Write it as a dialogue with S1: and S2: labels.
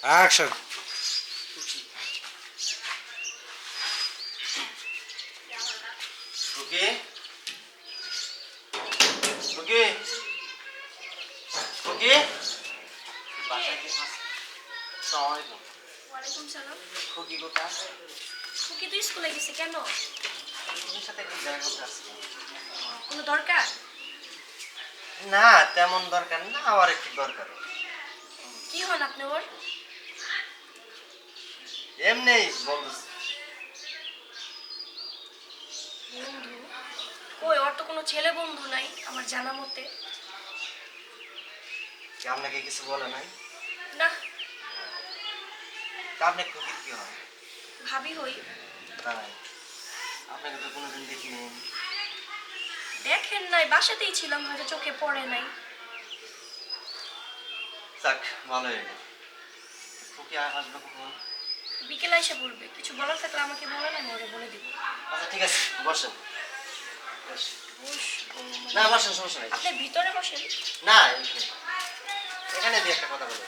S1: Action.
S2: ওকে ওকে ওকে বাসায় কি আসসালামু আলাইকুম।
S3: ওয়ালাইকুম সালাম।
S2: খুকি কোথায়?
S3: খুকি তো স্কুলে গেছে কেন?
S2: তোমার সাথে একটু দেখা করতে আসছিলাম।
S3: কোনো দরকার?
S2: না তেমন দরকার না, আবার একটু দরকার।
S3: কি হন আপনি ওর?
S2: এমনি বন্ধু।
S3: বন্ধু? কই ওর তো কোনো ছেলে বন্ধু নাই আমার জানা মতে।
S2: কি আপনাকে কিছু বলে নাই?
S3: না।
S2: তা আপনি খুকির কি হয়?
S3: ভাবি হই।
S2: তাই আপনাকে তো কোনোদিন দেখিনি।
S3: দেখেন নাই, বাসাতেই ছিলাম, হয়তো চোখে পড়ে নাই।
S2: যাক ভালোই হলো। খুকি আসবে কখন?
S3: বিকেলে এসে বলবে, কিছু বলার থাকলে আমাকে বলে না, আমি ওরে বলে দিব।
S2: আচ্ছা ঠিক আছে, বসেন।
S3: বসবো
S2: না
S3: মানে-
S2: বসেন, সমস্যা নেই।
S3: আপনি ভিতরে বসেন।
S2: না এখানে দিয়ে একটা কথা বলবো।